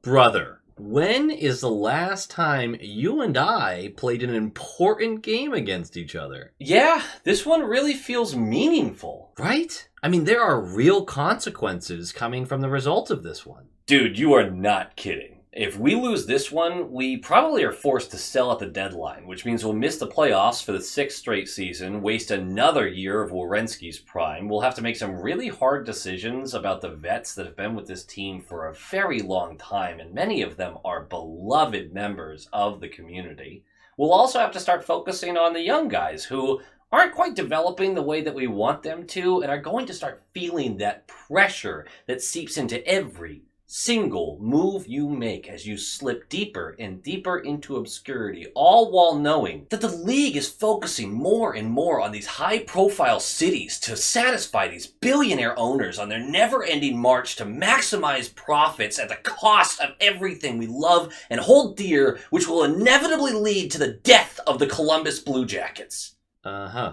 Brother, when is the last time you and I played an important game against each other? Yeah, this one really feels meaningful. Right? I mean, there are real consequences coming from the results of this one. Dude, you are not kidding. If we lose this one, we probably are forced to sell at the deadline, which means we'll miss the playoffs for the 6th straight season, waste another year of Werenski's prime. We'll have to make some really hard decisions about the vets that have been with this team for a very long time, and many of them are beloved members of the community. We'll also have to start focusing on the young guys who aren't quite developing the way that we want them to and are going to start feeling that pressure that seeps into every single move you make as you slip deeper and deeper into obscurity, all while knowing that the league is focusing more and more on these high-profile cities to satisfy these billionaire owners on their never-ending march to maximize profits at the cost of everything we love and hold dear, which will inevitably lead to the death of the Columbus Blue Jackets. Uh-huh.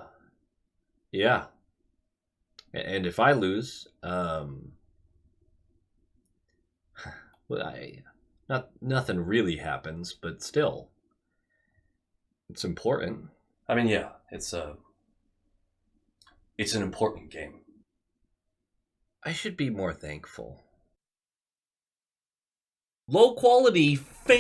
Yeah. And if I lose, nothing really happens, but still, it's important. I mean, yeah, it's an important game. I should be more thankful. Low quality fans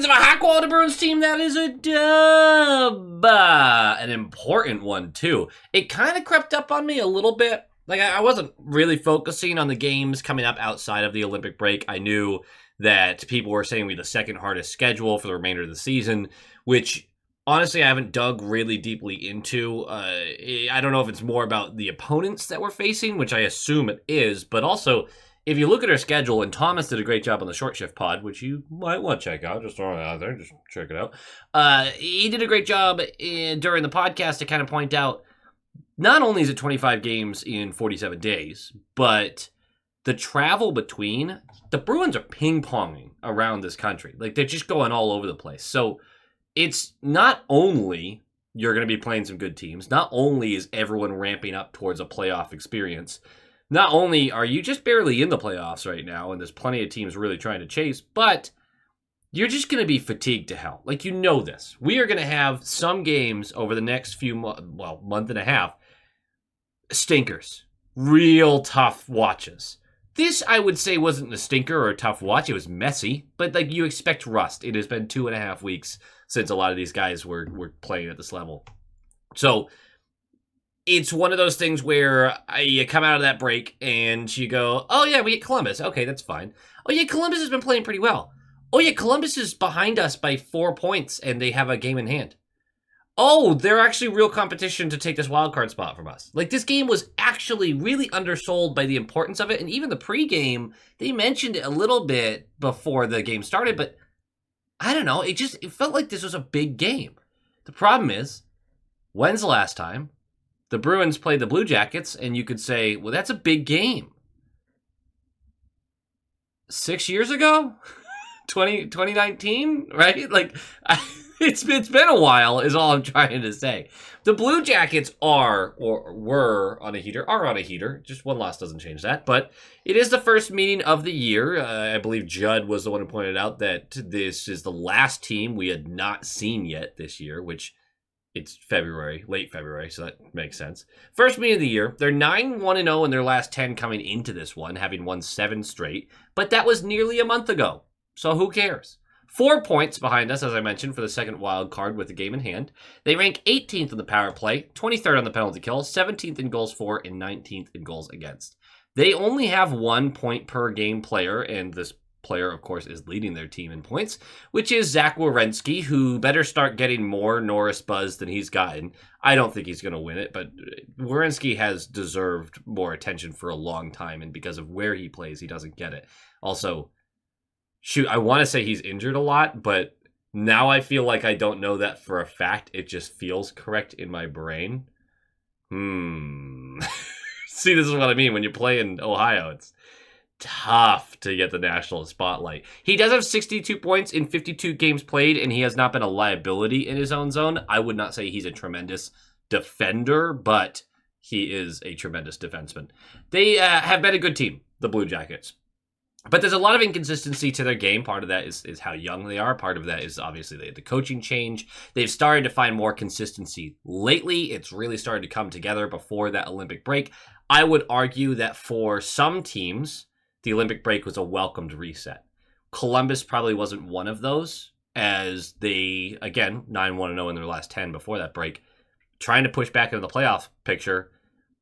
of a high quality Bruins team, that is a dub. An important one too. It kind of crept up on me a little bit. Like, I wasn't really focusing on the games coming up outside of the Olympic break. I knew that people were saying we had the second hardest schedule for the remainder of the season, which, honestly, I haven't dug really deeply into. I don't know if it's more about the opponents that we're facing, which I assume it is, but also, if you look at our schedule, and Thomas did a great job on the Short Shift Pod, which you might want to check out, just throwing it out there, just check it out. He did a great job during the podcast to kind of point out, not only is it 25 games in 47 days, but the travel between, the Bruins are ping-ponging around this country. Like, they're just going all over the place. So it's not only you're going to be playing some good teams, not only is everyone ramping up towards a playoff experience, not only are you just barely in the playoffs right now, and there's plenty of teams really trying to chase, but you're just going to be fatigued to hell. Like, you know this. We are going to have some games over the next month and a half, stinkers. Real tough watches. This, I would say, wasn't a stinker or a tough watch. It was messy, but like, you expect rust. It has been 2.5 weeks since a lot of these guys were playing at this level. So it's one of those things where you come out of that break and you go, oh yeah, we get Columbus. Okay, that's fine. Oh yeah, Columbus has been playing pretty well. Oh yeah, Columbus is behind us by 4 points and they have a game in hand. Oh, they're actually real competition to take this wildcard spot from us. Like, this game was actually really undersold by the importance of it. And even the pregame, they mentioned it a little bit before the game started, but I don't know. It felt like this was a big game. The problem is, when's the last time the Bruins played the Blue Jackets and you could say, well, that's a big game? 6 years ago? 2019, right? Like, it's been a while is all I'm trying to say. The Blue Jackets are on a heater. Just one loss doesn't change that. But it is the first meeting of the year. I believe Judd was the one who pointed out that this is the last team we had not seen yet this year, which it's late February, so that makes sense. First meeting of the year. They're 9-1-0 in their last 10 coming into this one, having won 7 straight. But that was nearly a month ago. So who cares? 4 points behind us, as I mentioned, for the second wild card with the game in hand. They rank 18th in the power play, 23rd on the penalty kill, 17th in goals for, and 19th in goals against. They only have 1 point per game player, and this player, of course, is leading their team in points, which is Zach Werenski, who better start getting more Norris buzz than he's gotten. I don't think he's going to win it, but Werenski has deserved more attention for a long time, and because of where he plays, he doesn't get it. Also, shoot, I want to say he's injured a lot, but now I feel like I don't know that for a fact. It just feels correct in my brain. See, this is what I mean. When you play in Ohio, it's tough to get the national spotlight. He does have 62 points in 52 games played, and he has not been a liability in his own zone. I would not say he's a tremendous defender, but he is a tremendous defenseman. They have been a good team, the Blue Jackets. But there's a lot of inconsistency to their game. Part of that is how young they are. Part of that is obviously the coaching change. They've started to find more consistency lately. It's really started to come together before that Olympic break. I would argue that for some teams, the Olympic break was a welcomed reset. Columbus probably wasn't one of those, as they, again, 9-1-0 in their last 10 before that break, trying to push back into the playoff picture.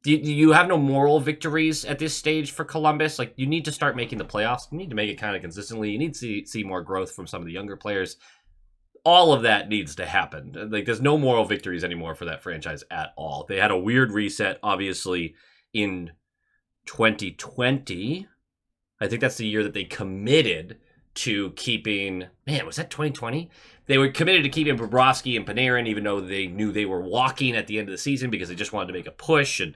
You have no moral victories at this stage for Columbus. Like, you need to start making the playoffs. You need to make it kind of consistently. You need to see more growth from some of the younger players. All of that needs to happen. Like, there's no moral victories anymore for that franchise at all. They had a weird reset, obviously, in 2020. I think that's the year that they committed to keeping... Man, was that 2020? They were committed to keeping Bobrovsky and Panarin, even though they knew they were walking at the end of the season because they just wanted to make a push, and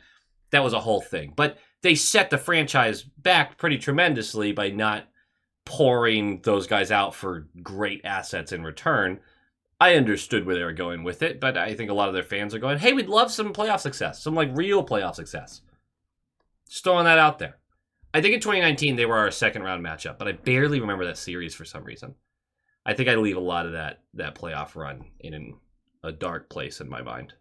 that was a whole thing. But they set the franchise back pretty tremendously by not pouring those guys out for great assets in return. I understood where they were going with it, but I think a lot of their fans are going, hey, we'd love some playoff success, some like real playoff success. Just throwing that out there. I think in 2019 they were our second round matchup, but I barely remember that series for some reason. I think I leave a lot of that playoff run in a dark place in my mind.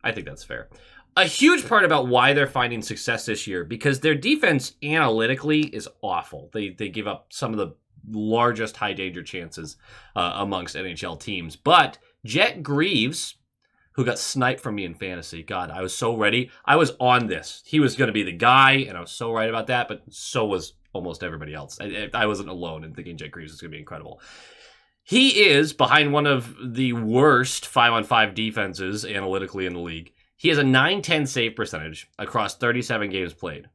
I think that's fair. A huge part about why they're finding success this year, because their defense analytically is awful. They give up some of the largest high danger chances amongst NHL teams. But Jet Greaves, who got sniped from me in fantasy, God, I was so ready. I was on this. He was going to be the guy, and I was so right about that, but so was almost everybody else. I wasn't alone in thinking Jet Greaves was going to be incredible. He is behind one of the worst 5-on-5 defenses analytically in the league. He has a .910 save percentage across 37 games played.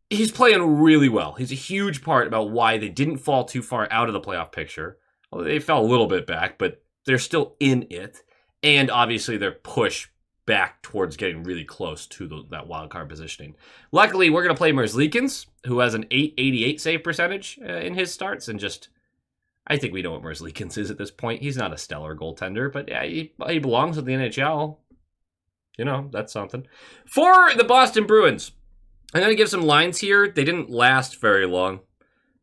He's playing really well. He's a huge part about why they didn't fall too far out of the playoff picture. Well, they fell a little bit back, but they're still in it. And obviously their push back towards getting really close to that wild card positioning. Luckily, we're going to play Merzlikins, who has an .888 save percentage in his starts, and just... I think we know what Merzlikins is at this point. He's not a stellar goaltender, but yeah, he belongs in the NHL. You know, that's something. For the Boston Bruins, I'm going to give some lines here. They didn't last very long.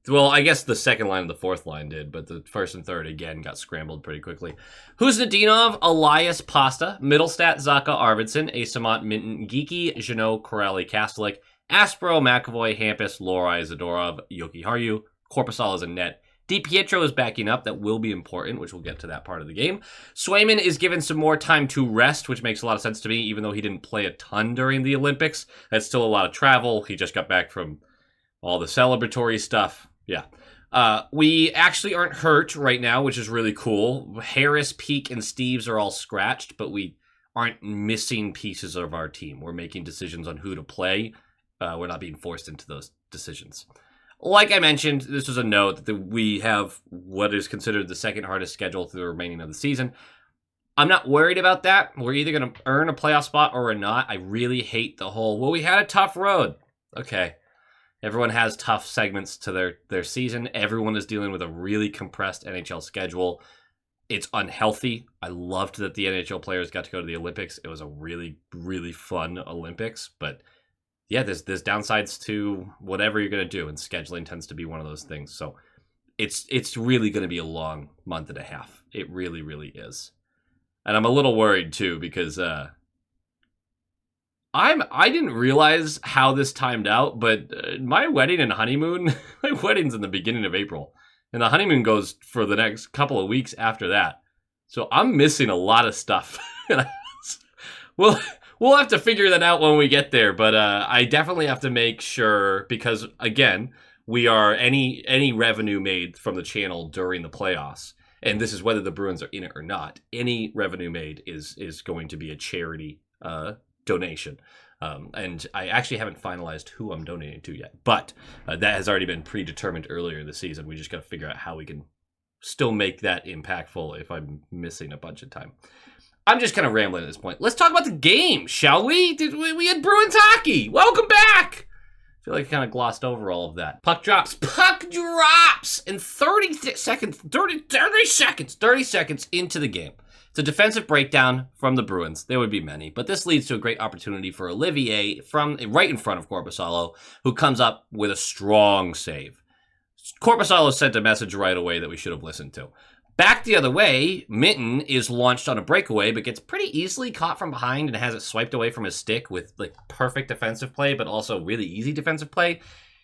Well, I guess the second line and the fourth line did, but the first and third, again, got scrambled pretty quickly. Huznadinov, Elias Pasta, Middlestat, Zaka, Arvidsson, Asamont, Minton, Geeky, Jeannot, Corrali, Kastelik, Aspro, McAvoy, Hampus, Lorai, Zadorov, Yoki Haru, Korpisal is in net. DiPietro is backing up. That will be important, which we'll get to that part of the game. Swayman is given some more time to rest, which makes a lot of sense to me, even though he didn't play a ton during the Olympics. That's still a lot of travel. He just got back from all the celebratory stuff. Yeah. We actually aren't hurt right now, which is really cool. Harris, Peak, and Steves are all scratched, but we aren't missing pieces of our team. We're making decisions on who to play. We're not being forced into those decisions. Like I mentioned, this was a note that we have what is considered the second hardest schedule through the remaining of the season. I'm not worried about that. We're either going to earn a playoff spot or we're not. I really hate the whole, well, we had a tough road. Okay. Everyone has tough segments to their season. Everyone is dealing with a really compressed NHL schedule. It's unhealthy. I loved that the NHL players got to go to the Olympics. It was a really, really fun Olympics, but yeah, there's downsides to whatever you're going to do, and scheduling tends to be one of those things. So it's really going to be a long month and a half. It really, really is. And I'm a little worried too, because I didn't realize how this timed out, but my wedding and honeymoon, my wedding's in the beginning of April, and the honeymoon goes for the next couple of weeks after that. So I'm missing a lot of stuff. We'll have to figure that out when we get there, but I definitely have to make sure, because again, we are any revenue made from the channel during the playoffs, and this is whether the Bruins are in it or not, any revenue made is going to be a charity donation. And I actually haven't finalized who I'm donating to yet, but that has already been predetermined earlier this season. We just got to figure out how we can still make that impactful if I'm missing a bunch of time. I'm just kind of rambling at this point. Let's talk about the game, shall we? We had Bruins hockey. Welcome back. I feel like I kind of glossed over all of that. Puck drops. In 30 seconds into the game. It's a defensive breakdown from the Bruins. There would be many, but this leads to a great opportunity for Olivier from right in front of Korpisalo, who comes up with a strong save. Korpisalo sent a message right away that we should have listened to. Back the other way, Minten is launched on a breakaway, but gets pretty easily caught from behind and has it swiped away from his stick with like perfect defensive play, but also really easy defensive play.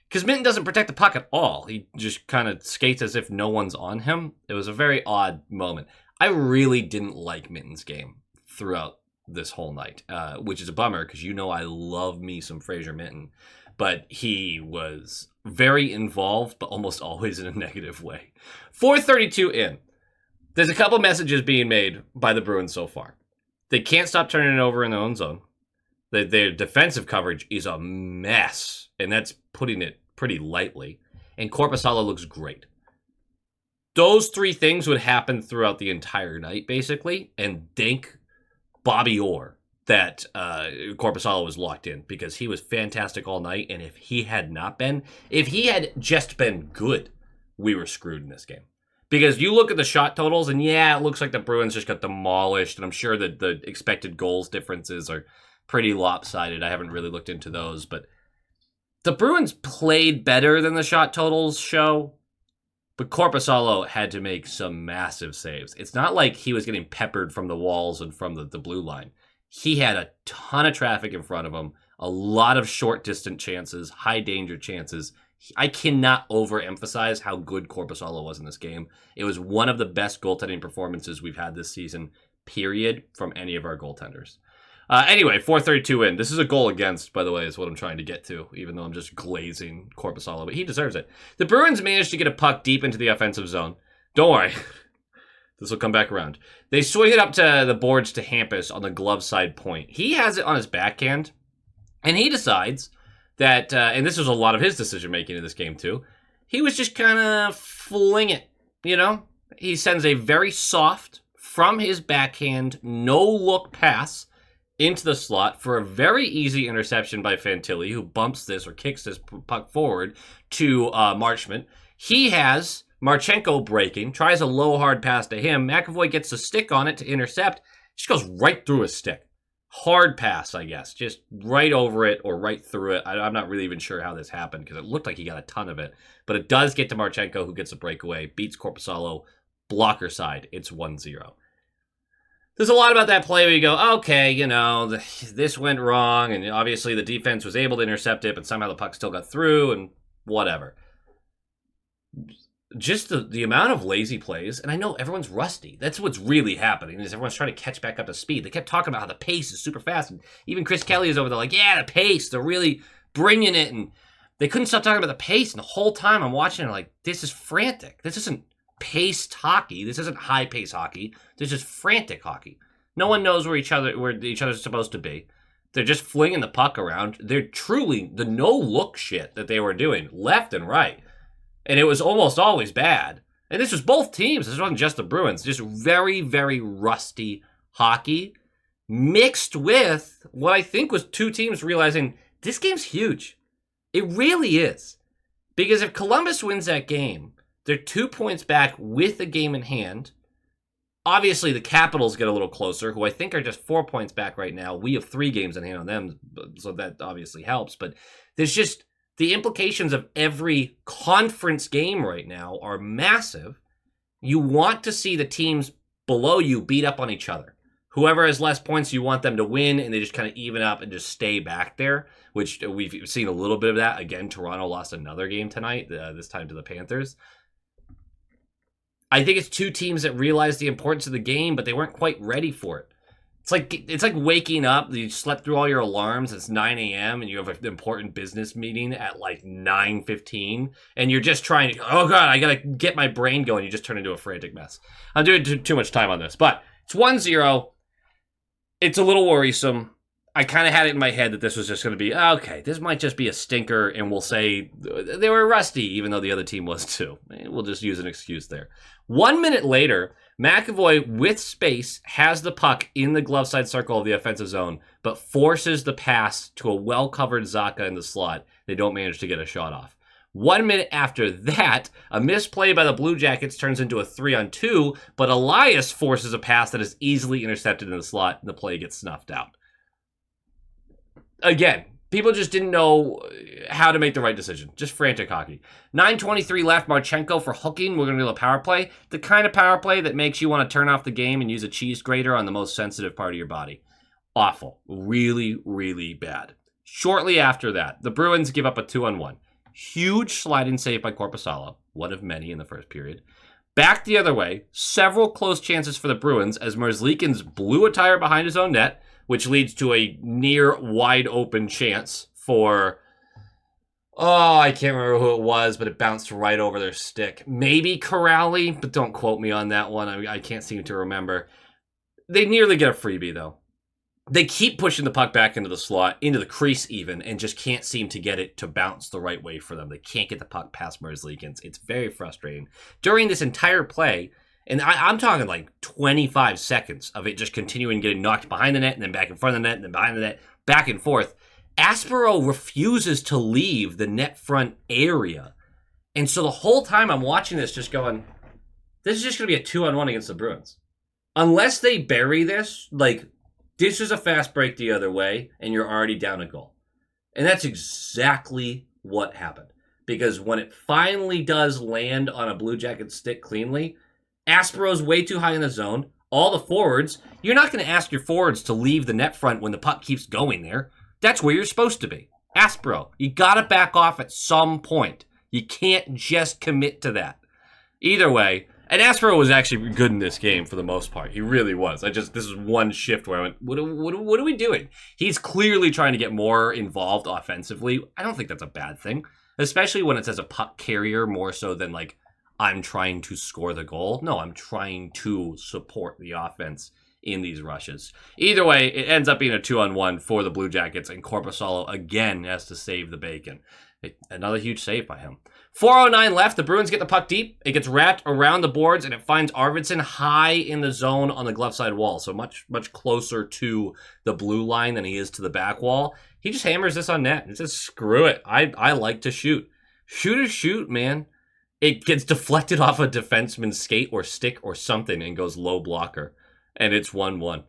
Because Minten doesn't protect the puck at all. He just kind of skates as if no one's on him. It was a very odd moment. I really didn't like Minten's game throughout this whole night, which is a bummer because you know I love me some Fraser Minten. But he was very involved, but almost always in a negative way. 4:32 in. There's a couple messages being made by the Bruins so far. They can't stop turning it over in their own zone. Their defensive coverage is a mess, and that's putting it pretty lightly. And Korpisalo looks great. Those three things would happen throughout the entire night, basically, and thank Bobby Orr that Korpisalo was locked in, because he was fantastic all night, and if he had just been good, we were screwed in this game. Because you look at the shot totals, and yeah, it looks like the Bruins just got demolished, and I'm sure that the expected goals differences are pretty lopsided. I haven't really looked into those, but the Bruins played better than the shot totals show, but Korpisalo had to make some massive saves. It's not like he was getting peppered from the walls and from the blue line. He had a ton of traffic in front of him, a lot of short distance chances, high danger chances. I cannot overemphasize how good Korpisalo was in this game. It was one of the best goaltending performances we've had this season, period, from any of our goaltenders. Anyway, 4:32 in. This is a goal against, by the way, is what I'm trying to get to, even though I'm just glazing Korpisalo, but he deserves it. The Bruins managed to get a puck deep into the offensive zone. Don't worry. This will come back around. They swing it up to the boards to Hampus on the glove side point. He has it on his backhand, and he decides that, and this was a lot of his decision-making in this game, too, he was just kind of fling it, you know? He sends a very soft, from his backhand, no-look pass into the slot for a very easy interception by Fantilli, who bumps this or kicks this puck forward to Marchment. He has Marchenko breaking, tries a low, hard pass to him. McAvoy gets a stick on it to intercept. Just goes right through his stick. Hard pass, I guess. Just right over it or right through it. I'm not really even sure how this happened because it looked like he got a ton of it. But it does get to Marchenko, who gets a breakaway, beats Korpisalo, blocker side. It's 1-0. There's a lot about that play where you go, okay, you know, this went wrong, and obviously the defense was able to intercept it, but somehow the puck still got through, and whatever. Just the amount of lazy plays, and I know everyone's rusty. That's what's really happening, is everyone's trying to catch back up to speed. They kept talking about how the pace is super fast, and even Chris Kelly is over there like, yeah, the pace, they're really bringing it, and they couldn't stop talking about the pace, and the whole time I'm watching it like, this is frantic. This isn't paced hockey. This isn't high-pace hockey. This is frantic hockey. No one knows where each other's supposed to be. They're just flinging the puck around. They're truly the no-look shit that they were doing left and right. And it was almost always bad. And this was both teams. This wasn't just the Bruins. Just very, very rusty hockey mixed with what I think was two teams realizing this game's huge. It really is. Because if Columbus wins that game, they're 2 points back with a game in hand. Obviously, the Capitals get a little closer, who I think are just 4 points back right now. We have 3 games in hand on them, so that obviously helps. But there's just the implications of every conference game right now are massive. You want to see the teams below you beat up on each other. Whoever has less points, you want them to win, and they just kind of even up and just stay back there, which we've seen a little bit of that. Again, Toronto lost another game tonight, this time to the Panthers. I think it's two teams that realized the importance of the game, but they weren't quite ready for it. It's like waking up, you slept through all your alarms, it's 9 a.m., and you have an important business meeting at like 9:15, and you're just trying to, oh God, I gotta get my brain going. You just turn into a frantic mess. I'm doing too much time on this, but it's 1-0. It's a little worrisome. I kind of had it in my head that this was just going to be, okay, this might just be a stinker, and we'll say they were rusty, even though the other team was too. We'll just use an excuse there. 1 minute later, McAvoy, with space, has the puck in the glove side circle of the offensive zone, but forces the pass to a well-covered Zacha in the slot. They don't manage to get a shot off. 1 minute after that, a misplay by the Blue Jackets turns into a 3-on-2, but Elias forces a pass that is easily intercepted in the slot, and the play gets snuffed out. Again, people just didn't know how to make the right decision. Just frantic hockey. 9:23 left. Marchenko for hooking. We're going to do a power play. The kind of power play that makes you want to turn off the game and use a cheese grater on the most sensitive part of your body. Awful. Really, really bad. Shortly after that, the Bruins give up a 2-on-1. Huge sliding save by Korpisalo, one of many in the first period. Back the other way, several close chances for the Bruins as Merzlikins blew a tire behind his own net, which leads to a near wide open chance for, I can't remember who it was, but it bounced right over their stick. Maybe Corrali, but don't quote me on that one. I can't seem to remember. They nearly get a freebie, though. They keep pushing the puck back into the slot, into the crease even, and just can't seem to get it to bounce the right way for them. They can't get the puck past Merzlikins. It's very frustrating. During this entire play, and I'm talking like 25 seconds of it just continuing getting knocked behind the net and then back in front of the net and then behind the net, back and forth, Aspero refuses to leave the net front area. And so the whole time I'm watching this just going, this is just going to be a 2-on-1 against the Bruins. Unless they bury this, like, this is a fast break the other way, and you're already down a goal. And that's exactly what happened. Because when it finally does land on a Blue Jacket stick cleanly, Aspero's way too high in the zone. All the forwards, you're not going to ask your forwards to leave the net front when the puck keeps going there. That's where you're supposed to be. Aspero, you got to back off at some point. You can't just commit to that. Either way, and Aspero was actually good in this game for the most part. He really was. This is one shift where I went, what are we doing? He's clearly trying to get more involved offensively. I don't think that's a bad thing, especially when it's as a puck carrier more so than like, I'm trying to score the goal. No, I'm trying to support the offense in these rushes. Either way, it ends up being a 2-on-1 for the Blue Jackets, and Korpisalo again has to save the bacon. Another huge save by him. 4:09 left. The Bruins get the puck deep. It gets wrapped around the boards, and it finds Arvidsson high in the zone on the glove side wall, so much closer to the blue line than he is to the back wall. He just hammers this on net and says, screw it. I like to shoot. Shoot, man. It gets deflected off a defenseman's skate or stick or something and goes low blocker, and it's 1-1.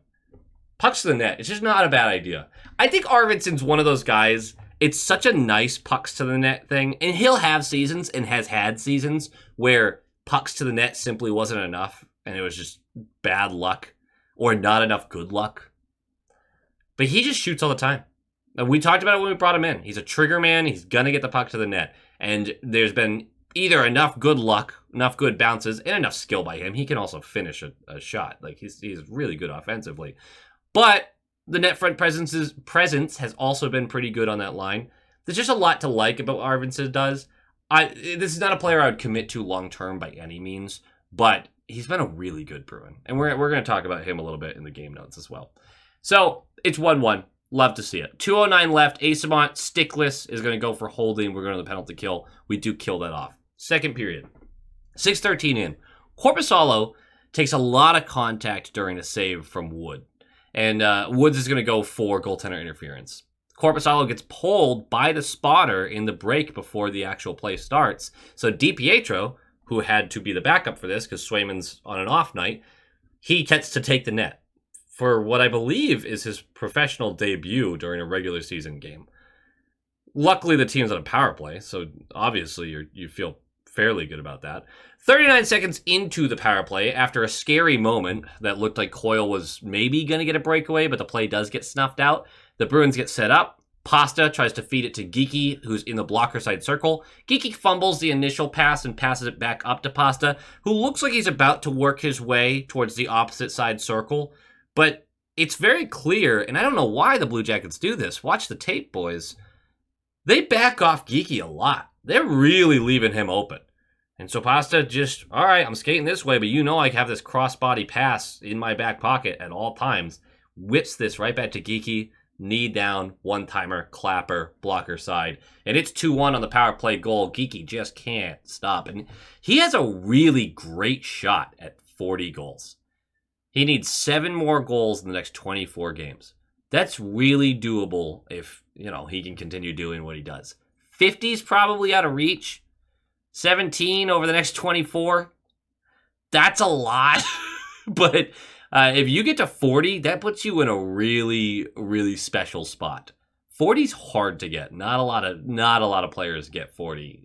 Pucks to the net. It's just not a bad idea. I think Arvidsson's one of those guys. It's such a nice pucks to the net thing, and he'll have seasons and has had seasons where pucks to the net simply wasn't enough, and it was just bad luck or not enough good luck. But he just shoots all the time. And we talked about it when we brought him in. He's a trigger man. He's going to get the puck to the net, and there's been either enough good luck, enough good bounces, and enough skill by him. He can also finish a shot. Like he's really good offensively. But the net front presence has also been pretty good on that line. There's just a lot to like about what Arvidsson does. This is not a player I would commit to long-term by any means, but he's been a really good Bruin. And we're going to talk about him a little bit in the game notes as well. So, it's 1-1. Love to see it. 2:09 left. Asamont, stickless, is going to go for holding. We're going to the penalty kill. We do kill that off. Second period. 6:13 in. Korpisalo takes a lot of contact during a save from Wood. And Woods is going to go for goaltender interference. Korpisalo gets pulled by the spotter in the break before the actual play starts. So DiPietro, who had to be the backup for this because Swayman's on an off night, he gets to take the net for what I believe is his professional debut during a regular season game. Luckily, the team's on a power play, so obviously you feel fairly good about that. 39 seconds into the power play, after a scary moment that looked like Coyle was maybe going to get a breakaway, but the play does get snuffed out, the Bruins get set up. Pasta tries to feed it to Geekie, who's in the blocker side circle. Geekie fumbles the initial pass and passes it back up to Pasta, who looks like he's about to work his way towards the opposite side circle. But it's very clear, and I don't know why the Blue Jackets do this. Watch the tape, boys. They back off Geekie a lot. They're really leaving him open. And so Pasta just, all right, I'm skating this way, but you know I have this crossbody pass in my back pocket at all times. Whips this right back to Geekie. Knee down, one-timer, clapper, blocker side. And it's 2-1 on the power play goal. Geekie just can't stop. And he has a really great shot at 40 goals. He needs 7 more goals in the next 24 games. That's really doable if, he can continue doing what he does. 50's probably out of reach. 17 over the next 24. That's a lot. But if you get to 40, that puts you in a really, really special spot. 40's hard to get. Not a lot of players get 40,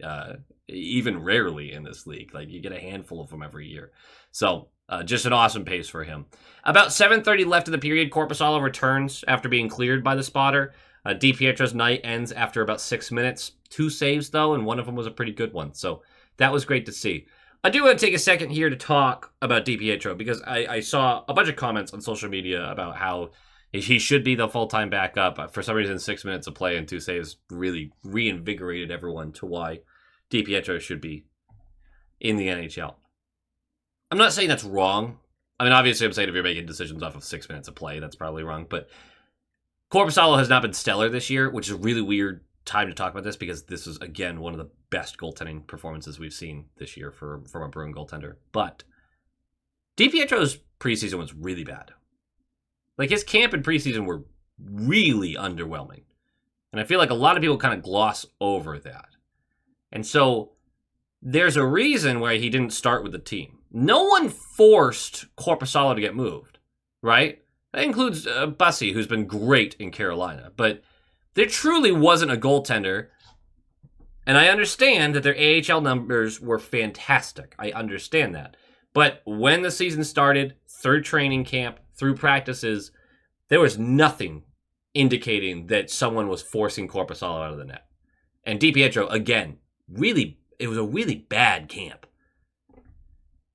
even rarely in this league. Like, you get a handful of them every year. So just an awesome pace for him. About 7:30 left of the period, Korpisalo returns after being cleared by the spotter. DiPietro's night ends after about 6 minutes. 2 saves, though, and one of them was a pretty good one. So that was great to see. I do want to take a second here to talk about DiPietro, because I saw a bunch of comments on social media about how he should be the full-time backup. For some reason, 6 minutes of play and 2 saves really reinvigorated everyone to why DiPietro should be in the NHL. I'm not saying that's wrong. I mean, obviously, I'm saying if you're making decisions off of 6 minutes of play, that's probably wrong. But Korpisalo has not been stellar this year, which is a really weird time to talk about this, because this is, again, one of the best goaltending performances we've seen this year from a Bruin goaltender. But DiPietro's preseason was really bad. Like, his camp and preseason were really underwhelming. And I feel like a lot of people kind of gloss over that. And so there's a reason why he didn't start with the team. No one forced Korpisalo to get moved, right? That includes Bussy, who's been great in Carolina. But there truly wasn't a goaltender. And I understand that their AHL numbers were fantastic. I understand that. But when the season started, through training camp, through practices, there was nothing indicating that someone was forcing Korpisalo out of the net. And DiPietro, again, it was a really bad camp.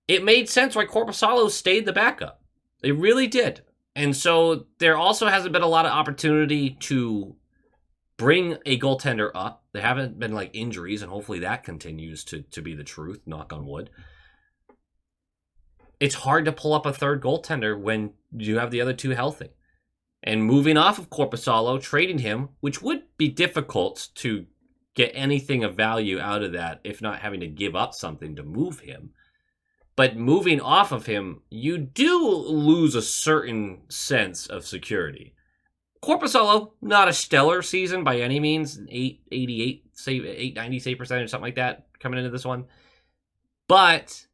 It made sense why Korpisalo stayed the backup. It really did. And so there also hasn't been a lot of opportunity to bring a goaltender up. There haven't been like injuries, and hopefully that continues to be the truth, knock on wood. It's hard to pull up a third goaltender when you have the other two healthy. And moving off of Korpisalo, trading him, which would be difficult to get anything of value out of that, if not having to give up something to move him. But moving off of him, you do lose a certain sense of security. Korpisalo, not a stellar season by any means. 888 save, 890 save percentage, something like that, coming into this one. But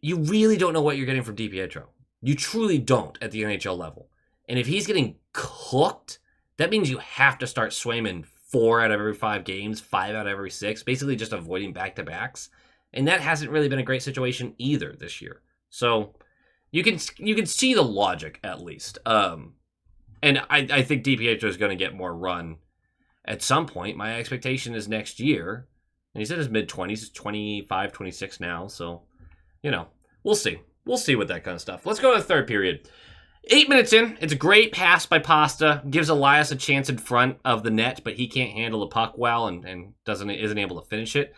you really don't know what you're getting from DiPietro. You truly don't at the NHL level. And if he's getting cooked, that means you have to start Swayman 4 out of every 5 games, 5 out of every 6, basically just avoiding back-to-backs. And that hasn't really been a great situation either this year. So you can see the logic, at least. And I think DiPietro is going to get more run at some point. My expectation is next year. And he's in his mid-20s, 25, 26 now. So, we'll see. We'll see with that kind of stuff. Let's go to the third period. 8 minutes in, it's a great pass by Pasta. Gives Elias a chance in front of the net, but he can't handle the puck well and isn't able to finish it.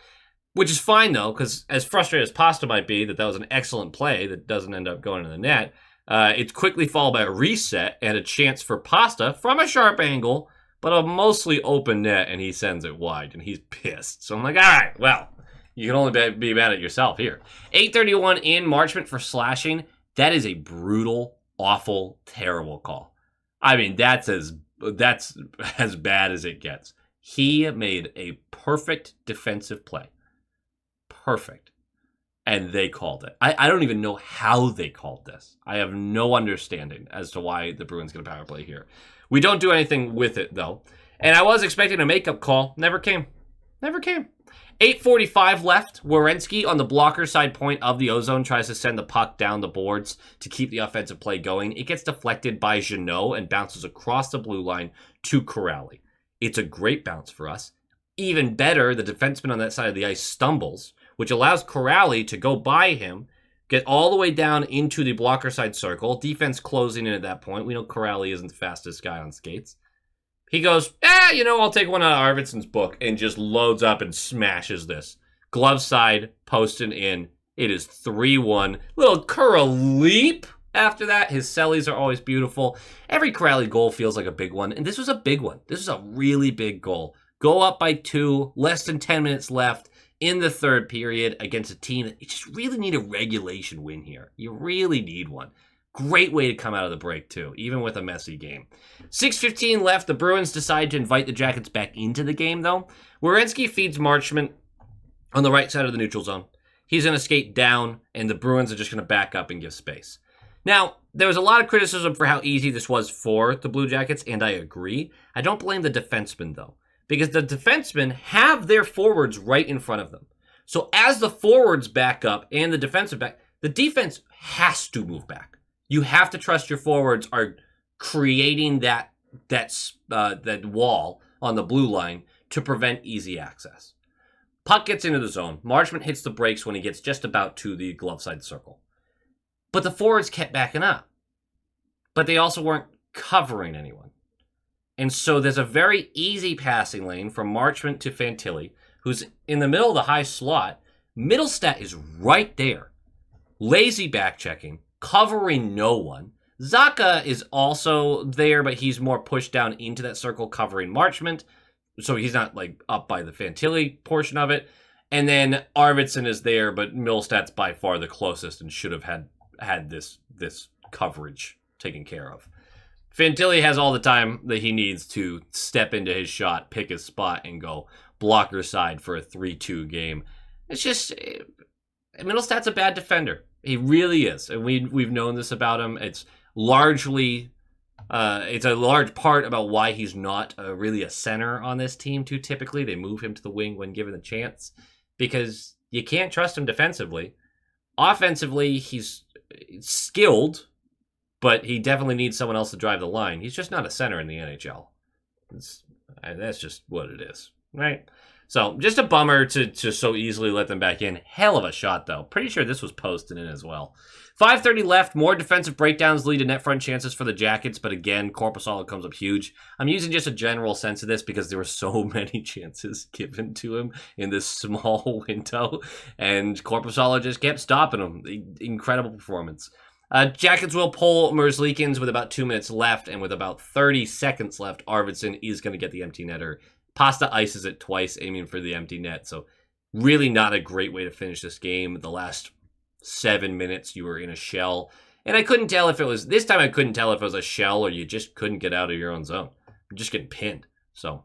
Which is fine, though, because as frustrated as Pasta might be that was an excellent play that doesn't end up going to the net, it's quickly followed by a reset and a chance for Pasta from a sharp angle, but a mostly open net, and he sends it wide, and he's pissed. So I'm like, all right, well, you can only be mad at yourself here. 8:31 in, Marchment for slashing. That is a brutal, awful, terrible call. I mean, that's as bad as it gets. He made a perfect defensive play. Perfect. And they called it. I don't even know how they called this. I have no understanding as to why the Bruins get a power play here. We don't do anything with it, though. And I was expecting a makeup call. Never came. 8:45 left. Werenski on the blocker side point of the O-zone tries to send the puck down the boards to keep the offensive play going. It gets deflected by Jeannot and bounces across the blue line to Corrali. It's a great bounce for us. Even better, the defenseman on that side of the ice stumbles, which allows Corrali to go by him, get all the way down into the blocker side circle. Defense closing in at that point. We know Corrali isn't the fastest guy on skates. He goes, I'll take one out of Arvidsson's book, and just loads up and smashes this. Glove side, posting in. It is 3-1. Little Curra leap after that. His sellies are always beautiful. Every Corrali goal feels like a big one, and this was a big one. This was a really big goal. Go up by 2, less than 10 minutes left in the third period against a team that you just really need a regulation win here. You really need one. Great way to come out of the break, too, even with a messy game. 6:15 left. The Bruins decide to invite the Jackets back into the game, though. Werenski feeds Marchment on the right side of the neutral zone. He's going to skate down, and the Bruins are just going to back up and give space. Now, there was a lot of criticism for how easy this was for the Blue Jackets, and I agree. I don't blame the defensemen, though, because the defensemen have their forwards right in front of them. So as the forwards back up and the defensive back, the defense has to move back. You have to trust your forwards are creating that wall on the blue line to prevent easy access. Puck gets into the zone. Marchment hits the brakes when he gets just about to the glove side circle. But the forwards kept backing up. But they also weren't covering anyone. And so there's a very easy passing lane from Marchment to Fantilli, who's in the middle of the high slot. Middlestat is right there. Lazy back checking, covering no one. Zacha is also there, but he's more pushed down into that circle covering Marchment. So he's not like up by the Fantilli portion of it. And then Arvidsson is there, but Middlestat's by far the closest and should have had this coverage taken care of. Fantilli has all the time that he needs to step into his shot, pick his spot, and go blocker side for a 3-2 game. It's just, Middlestat's a bad defender. He really is. And we've known this about him. It's largely, it's a large part about why he's not really a center on this team too typically. They move him to the wing when given the chance because you can't trust him defensively. Offensively, he's skilled, but he definitely needs someone else to drive the line. He's just not a center in the NHL. That's just what it is, right? So just a bummer to so easily let them back in. Hell of a shot, though. Pretty sure this was posted in as well. 5:30 left. More defensive breakdowns lead to net front chances for the Jackets, but again, Korpisalo comes up huge. I'm using just a general sense of this because there were so many chances given to him in this small window, and Korpisalo just kept stopping him. Incredible performance. Jackets will pull Merzlikins with about 2 minutes left, and with about 30 seconds left, Arvidsson is going to get the empty netter. Pasta ices it twice, aiming for the empty net. So really not a great way to finish this game. The last 7 minutes, you were in a shell. And I couldn't tell if it was, this time I couldn't tell if it was a shell or you just couldn't get out of your own zone. You're just getting pinned. So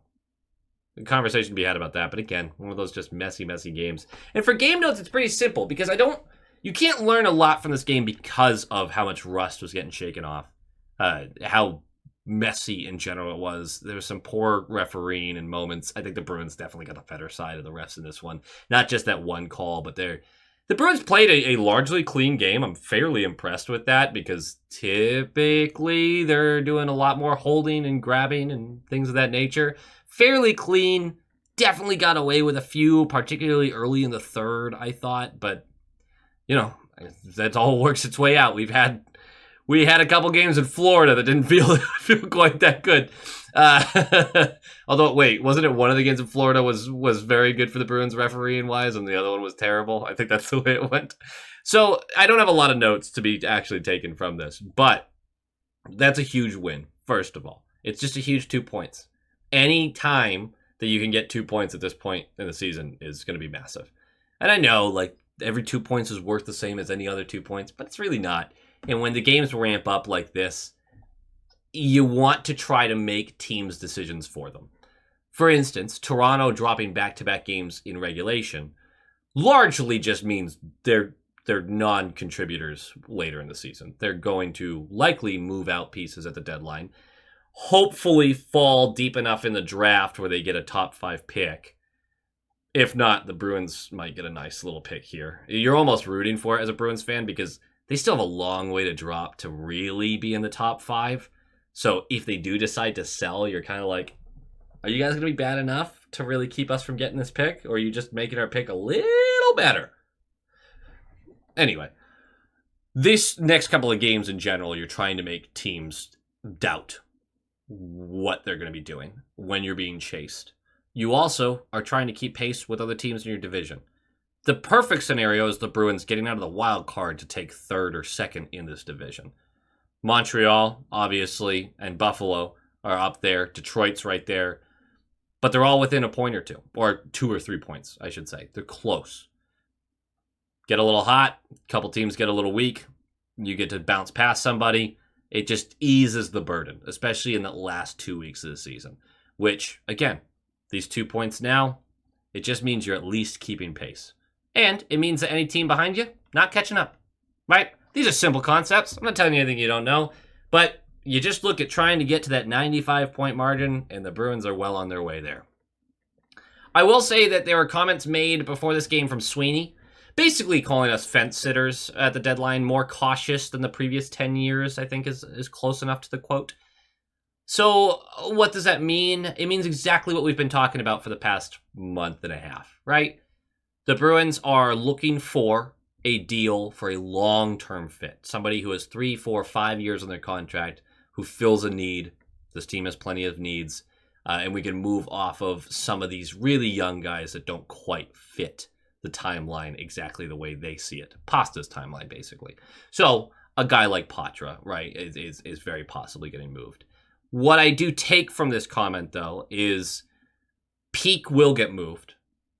a conversation to be had about that. But again, one of those just messy games. And for game notes, it's pretty simple because you can't learn a lot from this game because of how much rust was getting shaken off. How messy in general it was. There was some poor refereeing in moments. I think the Bruins definitely got the better side of the refs in this one. Not just that one call, but the Bruins played a largely clean game. I'm fairly impressed with that because typically they're doing a lot more holding and grabbing and things of that nature. Fairly clean. Definitely got away with a few, particularly early in the third, I thought. But, you know, that all works its way out. We had a couple games in Florida that didn't feel quite that good. Although, wait, wasn't it one of the games in Florida was very good for the Bruins refereeing wise, and the other one was terrible? I think that's the way it went. So I don't have a lot of notes to be actually taken from this, but that's a huge win. First of all, it's just a huge 2 points. Any time that you can get 2 points at this point in the season is going to be massive. And I know, like, every 2 points is worth the same as any other 2 points, but it's really not. And when the games ramp up like this, you want to try to make teams' decisions for them. For instance, Toronto dropping back-to-back games in regulation largely just means they're non-contributors later in the season. They're going to likely move out pieces at the deadline, hopefully fall deep enough in the draft where they get a top 5 pick. If not, the Bruins might get a nice little pick here. You're almost rooting for it as a Bruins fan because they still have a long way to drop to really be in the top 5. So if they do decide to sell, you're kind of like, are you guys going to be bad enough to really keep us from getting this pick? Or are you just making our pick a little better? Anyway, this next couple of games in general, you're trying to make teams doubt what they're going to be doing when you're being chased. You also are trying to keep pace with other teams in your division. The perfect scenario is the Bruins getting out of the wild card to take third or second in this division. Montreal, obviously, and Buffalo are up there. Detroit's right there. But they're all within a point or two. Or 2 or 3 points, I should say. They're close. Get a little hot. A couple teams get a little weak. You get to bounce past somebody. It just eases the burden, especially in the last 2 weeks of the season, which, again, these 2 points now, it just means you're at least keeping pace. And it means that any team behind you, not catching up, right? These are simple concepts. I'm not telling you anything you don't know, but you just look at trying to get to that 95-point margin, and the Bruins are well on their way there. I will say that there were comments made before this game from Sweeney, basically calling us fence sitters at the deadline, more cautious than the previous 10 years, I think is close enough to the quote. So what does that mean? It means exactly what we've been talking about for the past month and a half, right? The Bruins are looking for a deal for a long-term fit. Somebody who has 3, 4, 5 years on their contract, who fills a need. This team has plenty of needs. And we can move off of some of these really young guys that don't quite fit the timeline exactly the way they see it. Pasta's timeline, basically. So a guy like Patra, right, is very possibly getting moved. What I do take from this comment, though, is Peak will get moved.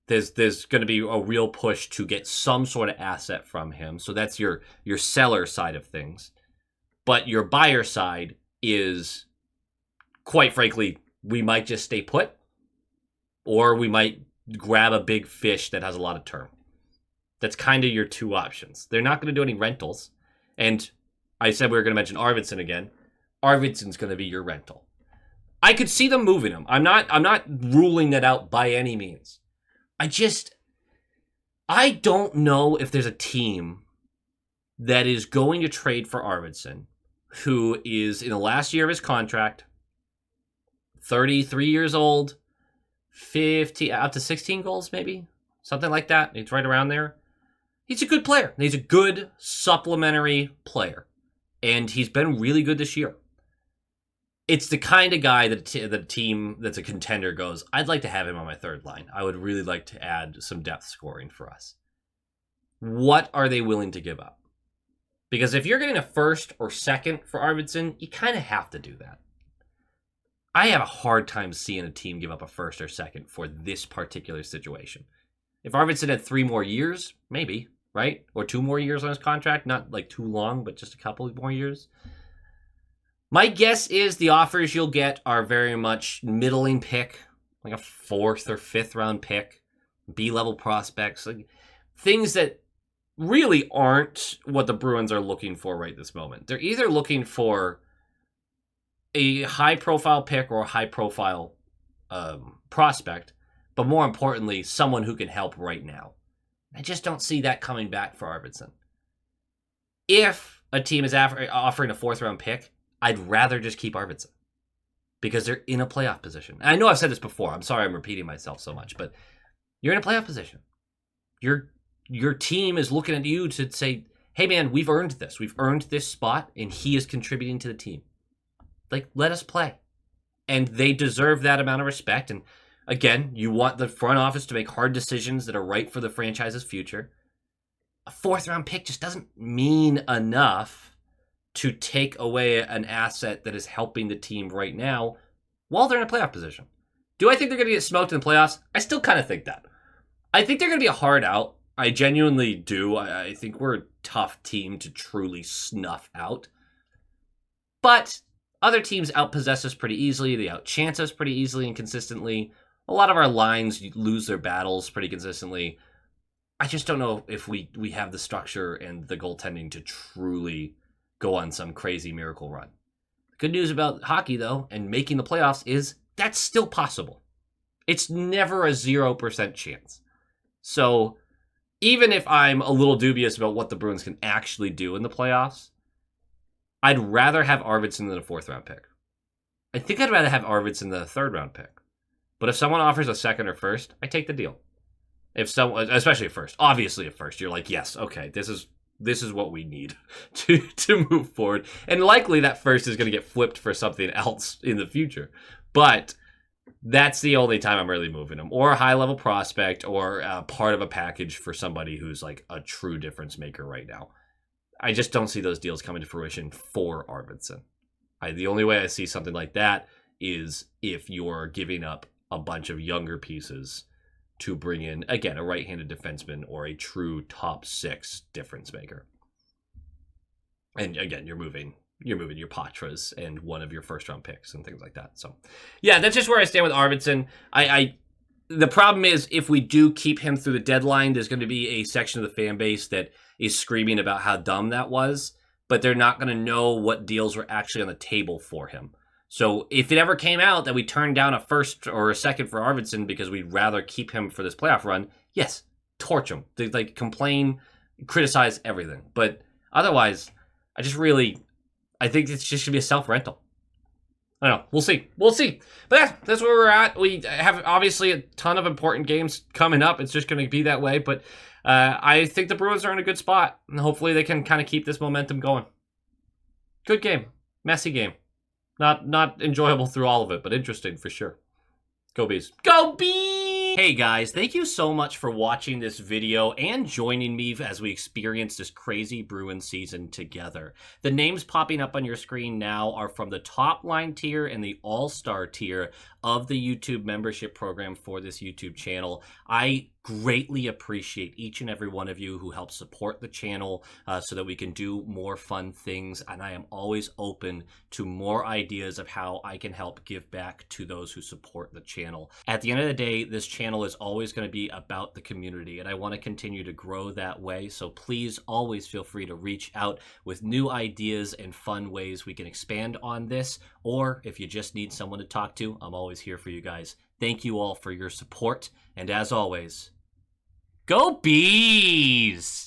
There's going to be a real push to get some sort of asset from him. So that's your seller side of things. But your buyer side is, quite frankly, we might just stay put, or we might grab a big fish that has a lot of term. That's kind of your two options. They're not going to do any rentals. And I said we were going to mention Arvidsson again. Arvidsson's going to be your rental. I could see them moving him. I'm not ruling that out by any means. I don't know if there's a team that is going to trade for Arvidsson, who is in the last year of his contract, 33 years old, 50, up to 16 goals maybe, something like that. It's right around there. He's a good player. He's a good supplementary player, and he's been really good this year. It's the kind of guy that the team that's a contender goes, I'd like to have him on my third line. I would really like to add some depth scoring for us. What are they willing to give up? Because if you're getting a first or second for Arvidsson, you kind of have to do that. I have a hard time seeing a team give up a first or second for this particular situation. If Arvidsson had 3 more years, maybe, right? Or 2 more years on his contract, not like too long, but just a couple more years. My guess is the offers you'll get are very much middling pick, like a 4th or 5th round pick, B-level prospects, like things that really aren't what the Bruins are looking for right this moment. They're either looking for a high-profile pick or a high-profile prospect, but more importantly, someone who can help right now. I just don't see that coming back for Arvidsson. If a team is offering a 4th round pick, I'd rather just keep Arvidsson because they're in a playoff position. And I know I've said this before. I'm sorry I'm repeating myself so much, but you're in a playoff position. Your team is looking at you to say, hey, man, we've earned this. We've earned this spot, and he is contributing to the team. Like, let us play. And they deserve that amount of respect. And again, you want the front office to make hard decisions that are right for the franchise's future. A 4th round pick just doesn't mean enough to take away an asset that is helping the team right now while they're in a playoff position. Do I think they're going to get smoked in the playoffs? I still kind of think that. I think they're going to be a hard out. I genuinely do. I think we're a tough team to truly snuff out. But other teams outpossess us pretty easily. They outchance us pretty easily and consistently. A lot of our lines lose their battles pretty consistently. I just don't know if we have the structure and the goaltending to truly go on some crazy miracle run. The good news about hockey, though, and making the playoffs is that's still possible. It's never a 0% chance. So even if I'm a little dubious about what the Bruins can actually do in the playoffs, I'd rather have Arvidsson than a 4th round pick. I think I'd rather have Arvidsson than a 3rd round pick. But if someone offers a 2nd or 1st, I take the deal. If someone, especially a 1st, obviously a 1st, you're like, yes, okay, this is what we need to move forward. And likely that 1st is going to get flipped for something else in the future. But that's the only time I'm really moving them. Or a high-level prospect or part of a package for somebody who's like a true difference maker right now. I just don't see those deals coming to fruition for Arvidsson. The only way I see something like that is if you're giving up a bunch of younger pieces to bring in, again, a right-handed defenseman or a true top 6 difference maker. And again, you're moving your Patras and one of your first round picks and things like that. So yeah, that's just where I stand with Arvidsson. The problem is, if we do keep him through the deadline, there's going to be a section of the fan base that is screaming about how dumb that was, but they're not going to know what deals were actually on the table for him. So if it ever came out that we turned down a first or a second for Arvidsson because we'd rather keep him for this playoff run, yes, torch him. They like complain, criticize everything. But otherwise, I think it's just going to be a self-rental. I don't know. We'll see. But that's where we're at. We have obviously a ton of important games coming up. It's just going to be that way. But I think the Bruins are in a good spot. And hopefully they can kind of keep this momentum going. Good game. Messy game. Not enjoyable through all of it, but interesting for sure. Go Bees. Go Bees! Hey guys, thank you so much for watching this video and joining me as we experience this crazy Bruins season together. The names popping up on your screen now are from the top line tier and the all-star tier of the YouTube membership program for this YouTube channel. I greatly appreciate each and every one of you who help support the channel so that we can do more fun things, and I am always open to more ideas of how I can help give back to those who support the channel. At the end of the day, this channel is always going to be about the community, and I want to continue to grow that way, so please always feel free to reach out with new ideas and fun ways we can expand on this, or if you just need someone to talk to, I'm always here for you guys. Thank you all for your support, and as always, Go Bees!